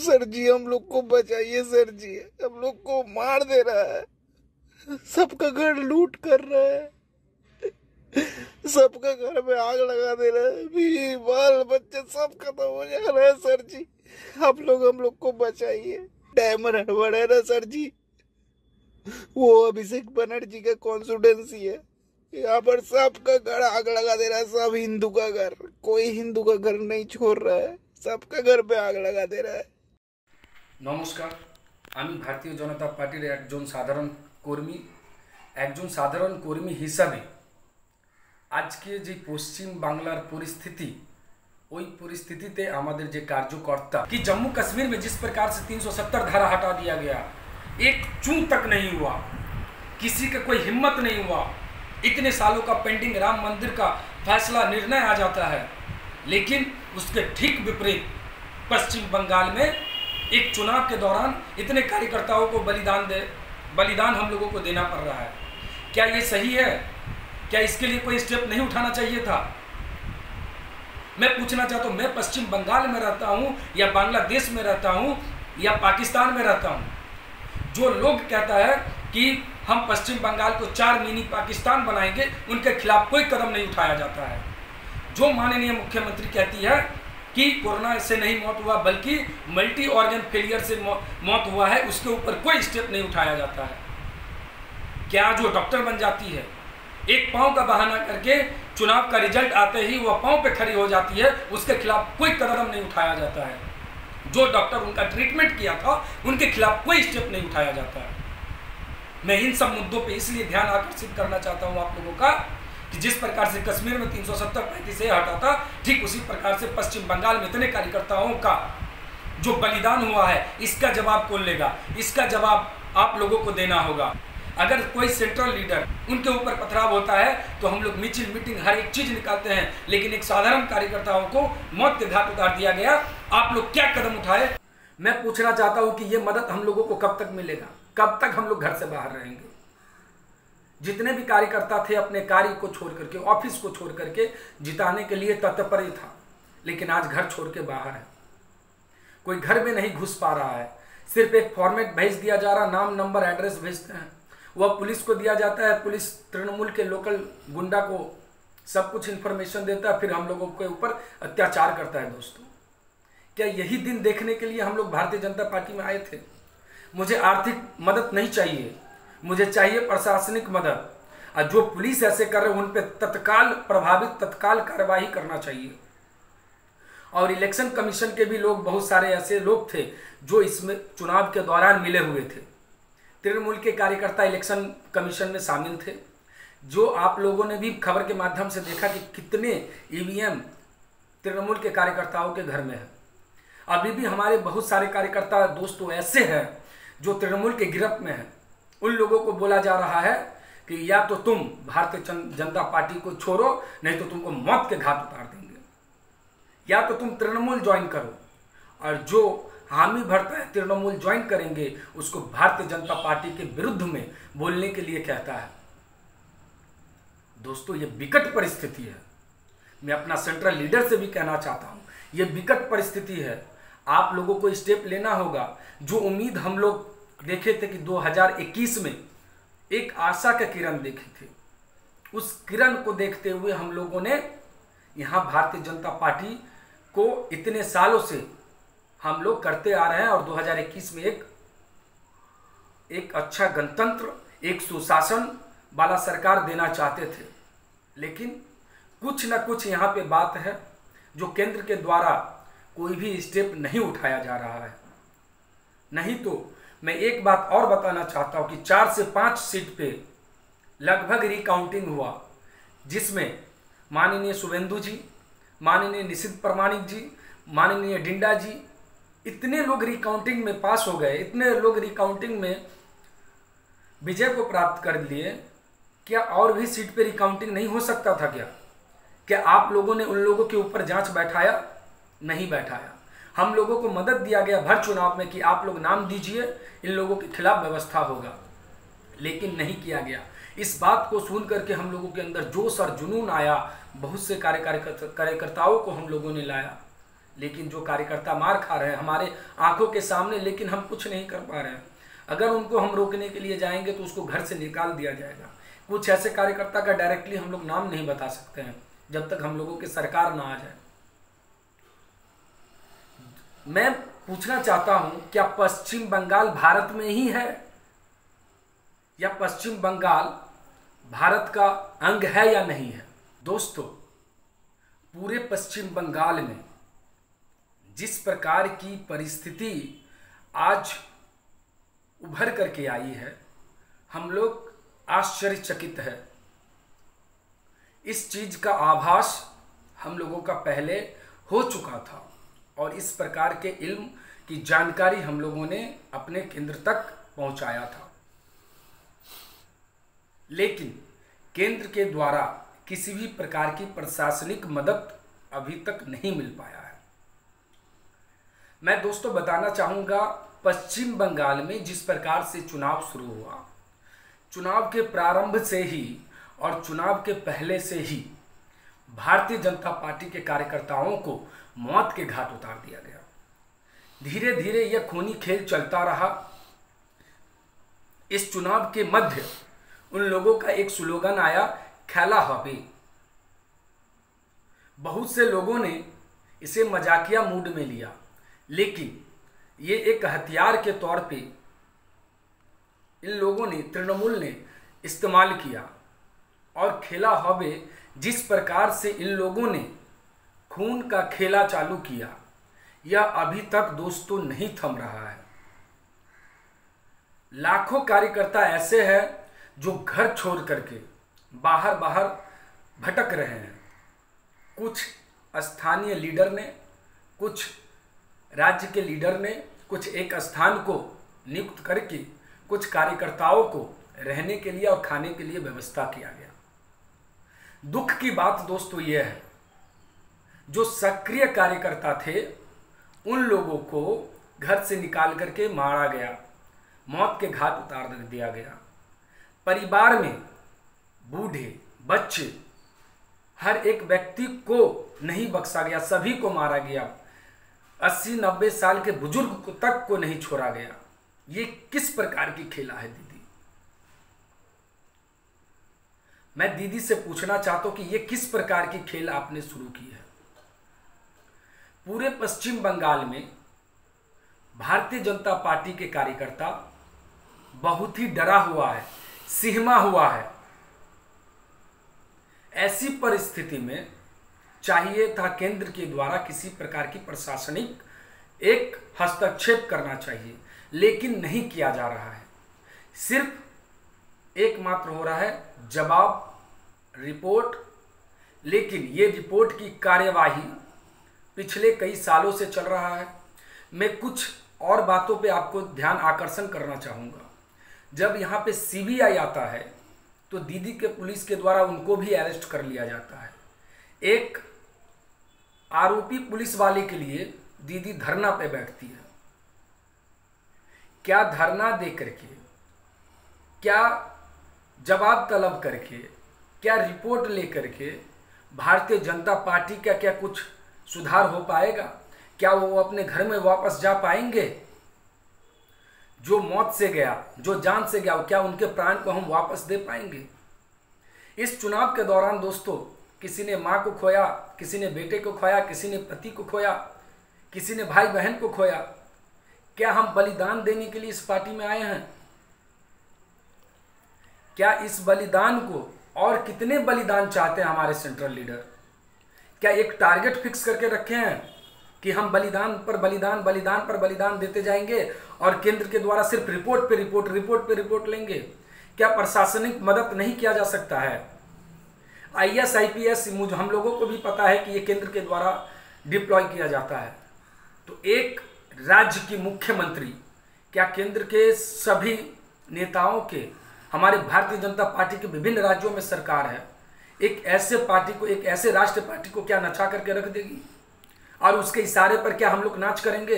Sir जी हम लोग को बचाइए सर जी, हम लोग को मार दे रहा है, सबका घर लूट कर रहा है, सबका घर में आग लगा दे रहा है, बीवी बाल बच्चे सब खत्म हो जा रहा है सर जी। आप लोग हम लोग को बचाइए। डैम हड़बड़ है ना सर जी, वो अभिषेक बनर्जी का कॉन्स्टिट्यूएंसी है, यहाँ पर सबका घर आग लगा दे रहा है, सब हिंदू का घर, कोई हिंदू का घर नहीं छोड़ रहा है, सबका घर पे आग लगा दे रहा है। নমস্কার, আমি ভারতীয় জনতা পার্টির একজন সাধারণ কর্মী হিসাবে আজকে যে পশ্চিম বাংলার পরিস্থিতি, ওই পরিস্থিতিতে আমাদের যে কার্যকর্তা कि जम्मू कश्मीर में जिस प्रकार से 370 धारा हटा दिया गया, एक चूं तक नहीं हुआ, किसी का कोई हिम्मत नहीं हुआ। इतने सालों का पेंडिंग राम मंदिर का फैसला निर्णय आ जाता है, लेकिन उसके ठीक विपरीत पश्चिम बंगाल में एक चुनाव के दौरान इतने कार्यकर्ताओं को बलिदान हम लोगों को देना पड़ रहा है। क्या ये सही है? क्या इसके लिए कोई स्टेप नहीं उठाना चाहिए था? मैं पूछना चाहता हूँ, मैं पश्चिम बंगाल में रहता हूँ या बांग्लादेश में रहता हूँ या पाकिस्तान में रहता हूँ, जो लोग कहता है कि हम पश्चिम बंगाल को 4 मिनी पाकिस्तान बनाएंगे, उनके खिलाफ कोई कदम नहीं उठाया जाता है। जो माननीय मुख्यमंत्री कहती है कि कोरोना से नहीं मौत हुआ बल्कि मल्टी ऑर्गन फेलियर से मौत हुआ है, उसके ऊपर कोई स्टेप नहीं उठाया जाता है। क्या जो डॉक्टर बन जाती है, एक पांव का बहाना करके चुनाव का रिजल्ट आते ही वह पांव पे खड़ी हो जाती है, उसके खिलाफ कोई कदम नहीं उठाया जाता है। जो डॉक्टर उनका ट्रीटमेंट किया था, उनके खिलाफ कोई स्टेप नहीं उठाया जाता है। मैं इन सब मुद्दों पे इसलिए ध्यान आकर्षित करना चाहता हूँ आप लोगों का कि जिस प्रकार से कश्मीर में 370-35 से हटा था, ठीक उसी प्रकार से पश्चिम बंगाल में इतने कार्यकर्ताओं का जो बलिदान हुआ है, इसका जवाब कौन लेगा? इसका जवाब आप लोगों को देना होगा। अगर कोई सेंट्रल लीडर उनके ऊपर पथराव होता है तो हम लोग मिचिल मीटिंग हर एक चीज निकालते हैं, लेकिन एक साधारण कार्यकर्ताओं को मौत के घाट उतार दिया गया। आप लोग क्या कदम उठाए? मैं पूछना चाहता हूं कि ये मदद हम लोगों को कब तक मिलेगा? कब तक हम लोग घर से बाहर रहेंगे? जितने भी कार्यकर्ता थे अपने कार्य को छोड़ करके, ऑफिस को छोड़ करके जिताने के लिए तत्पर ही था, लेकिन आज घर छोड़ के बाहर है, कोई घर में नहीं घुस पा रहा है। सिर्फ एक फॉर्मेट भेज दिया जा रहा, नाम नंबर एड्रेस भेजते हैं, वह पुलिस को दिया जाता है, पुलिस तृणमूल के लोकल गुंडा को सब कुछ इन्फॉर्मेशन देता है, फिर हम लोगों के ऊपर अत्याचार करता है। दोस्तों, क्या यही दिन देखने के लिए हम लोग भारतीय जनता पार्टी में आए थे? मुझे आर्थिक मदद नहीं चाहिए, मुझे चाहिए प्रशासनिक मदद, और जो पुलिस ऐसे कर रहे हैं उन पर तत्काल कार्रवाई करना चाहिए। और इलेक्शन कमीशन के भी लोग, बहुत सारे ऐसे लोग थे जो इसमें चुनाव के दौरान मिले हुए थे। तृणमूल के कार्यकर्ता इलेक्शन कमीशन में शामिल थे, जो आप लोगों ने भी खबर के माध्यम से देखा कि कितने ईवीएम तृणमूल के कार्यकर्ताओं के घर में है। अभी भी हमारे बहुत सारे कार्यकर्ता दोस्तों ऐसे हैं जो तृणमूल के गिरफ्त में हैं। उन लोगों को बोला जा रहा है कि या तो तुम भारतीय जनता पार्टी को छोड़ो, नहीं तो तुमको मौत के घाट उतार देंगे, या तो तुम तृणमूल ज्वाइन करो। और जो हामी भरता है तृणमूल ज्वाइन करेंगे, उसको भारतीय जनता पार्टी के विरुद्ध में बोलने के लिए कहता है। दोस्तों, ये विकट परिस्थिति है। मैं अपना सेंट्रल लीडर से भी कहना चाहता हूं, ये विकट परिस्थिति है। आप लोगों को स्टेप लेना होगा। जो उम्मीद हम लोग देखे थे कि 2021 में एक आशा का किरण देखे थे, उस किरण को देखते हुए हम लोगों ने यहाँ भारतीय जनता पार्टी को इतने सालों से हम लोग करते आ रहे हैं, और 2021 में एक अच्छा गणतंत्र, एक सुशासन वाला सरकार देना चाहते थे। लेकिन कुछ न कुछ यहाँ पे बात है जो केंद्र के द्वारा कोई भी स्टेप नहीं उठाया जा रहा है। नहीं तो मैं एक बात और बताना चाहता हूँ कि 4 से 5 सीट पे लगभग रिकाउंटिंग हुआ, जिसमें माननीय शुभेंदु जी, माननीय निशित प्रमाणिक जी, माननीय डिंडा जी, इतने लोग रिकाउंटिंग में पास हो गए, इतने लोग रिकाउंटिंग में विजय को प्राप्त कर लिए। क्या और भी सीट पे रिकाउंटिंग नहीं हो सकता था? क्या आप लोगों ने उन लोगों के ऊपर जांच बैठाया? नहीं बैठाया। हम लोगों को मदद दिया गया भर चुनाव में कि आप लोग नाम दीजिए, इन लोगों के खिलाफ व्यवस्था होगा, लेकिन नहीं किया गया। इस बात को सुन करके हम लोगों के अंदर जोश और जुनून आया, बहुत से कार्यकर्ताओं को हम लोगों ने लाया लेकिन जो कार्यकर्ता मार खा रहे हैं हमारे आंखों के सामने, लेकिन हम कुछ नहीं कर पा रहे हैं। अगर उनको हम रोकने के लिए जाएंगे तो उसको घर से निकाल दिया जाएगा। कुछ ऐसे कार्यकर्ता का डायरेक्टली हम लोग नाम नहीं बता सकते हैं जब तक हम लोगों की सरकार ना आ जाए। मैं पूछना चाहता हूं, क्या पश्चिम बंगाल भारत में ही है या पश्चिम बंगाल भारत का अंग है या नहीं है? दोस्तों, पूरे पश्चिम बंगाल में जिस प्रकार की परिस्थिति आज उभर करके आई है, हम लोग आश्चर्यचकित है। इस चीज का आभास हम लोगों का पहले हो चुका था और इस प्रकार के इल्म की जानकारी हम लोगों ने अपने केंद्र तक पहुंचाया था, लेकिन केंद्र के द्वारा किसी भी प्रकार की प्रशासनिक मदद अभी तक नहीं मिल पाया है। मैं दोस्तों बताना चाहूंगा, पश्चिम बंगाल में जिस प्रकार से चुनाव शुरू हुआ, चुनाव के प्रारंभ से ही और चुनाव के पहले से ही भारतीय जनता पार्टी के कार्यकर्ताओं को मौत के घाट उतार दिया गया। धीरे धीरे यह खूनी खेल चलता रहा। इस चुनाव के मध्य उन लोगों का एक स्लोगन आया, खेला हबे। बहुत से लोगों ने इसे मजाकिया मूड में लिया, लेकिन ये एक हथियार के तौर पे इन लोगों ने, तृणमूल ने इस्तेमाल किया और खेला हबे जिस प्रकार से इन लोगों ने खून का खेला चालू किया, यह अभी तक दोस्तों नहीं थम रहा है। लाखों कार्यकर्ता ऐसे हैं जो घर छोड़ करके बाहर बाहर भटक रहे हैं। कुछ स्थानीय लीडर ने, कुछ राज्य के लीडर ने कुछ एक स्थान को नियुक्त करके कुछ कार्यकर्ताओं को रहने के लिए और खाने के लिए व्यवस्था किया गया। दुख की बात दोस्तों यह है, जो सक्रिय कार्यकर्ता थे उन लोगों को घर से निकाल करके मारा गया, मौत के घाट उतार दिया गया। परिवार में बूढ़े, बच्चे, हर एक व्यक्ति को नहीं बख्शा गया, सभी को मारा गया। 80-90 साल के बुजुर्ग तक को नहीं छोड़ा गया। ये किस प्रकार की खेला है दीदी? मैं दीदी से पूछना चाहता हूं कि ये किस प्रकार की खेल आपने शुरू की है? पूरे पश्चिम बंगाल में भारतीय जनता पार्टी के कार्यकर्ता बहुत ही डरा हुआ है, सिहमा हुआ है। ऐसी परिस्थिति में चाहिए था केंद्र के द्वारा किसी प्रकार की प्रशासनिक एक हस्तक्षेप करना चाहिए, लेकिन नहीं किया जा रहा है। सिर्फ एकमात्र हो रहा है जवाब, रिपोर्ट। लेकिन ये रिपोर्ट की कार्यवाही पिछले कई सालों से चल रहा है। मैं कुछ और बातों पे आपको ध्यान आकर्षण करना चाहूँगा। जब यहाँ पे सीबीआई आता है तो दीदी के पुलिस के द्वारा उनको भी अरेस्ट कर लिया जाता है। एक आरोपी पुलिस वाले के लिए दीदी धरना पे बैठती है। क्या धरना दे करके, क्या जवाब तलब करके, क्या रिपोर्ट ले करके भारतीय जनता पार्टी का क्या कुछ सुधार हो पाएगा? क्या वो अपने घर में वापस जा पाएंगे? जो मौत से गया, जो जान से गया, क्या उनके प्राण को हम वापस दे पाएंगे? इस चुनाव के दौरान दोस्तों किसी ने माँ को खोया, किसी ने बेटे को खोया, किसी ने पति को खोया, किसी ने भाई बहन को खोया। क्या हम बलिदान देने के लिए इस पार्टी में आए हैं? क्या इस बलिदान को और कितने बलिदान चाहते हैं हमारे सेंट्रल लीडर? क्या एक टारगेट फिक्स करके रखे हैं कि हम बलिदान पर बलिदान, बलिदान पर बलिदान देते जाएंगे और केंद्र के द्वारा सिर्फ रिपोर्ट पे रिपोर्ट, रिपोर्ट पे रिपोर्ट लेंगे? क्या प्रशासनिक मदद नहीं किया जा सकता है? IAS IPS मुझे हम लोगों को भी पता है कि ये केंद्र के द्वारा डिप्लॉय किया जाता है। तो एक राज्य की मुख्यमंत्री, क्या केंद्र के सभी नेताओं के, हमारे भारतीय जनता पार्टी के विभिन्न राज्यों में सरकार है, एक ऐसे पार्टी को, एक ऐसे राष्ट्रीय पार्टी को क्या नचा करके रख देगी? और उसके इशारे पर क्या हम लोग नाच करेंगे?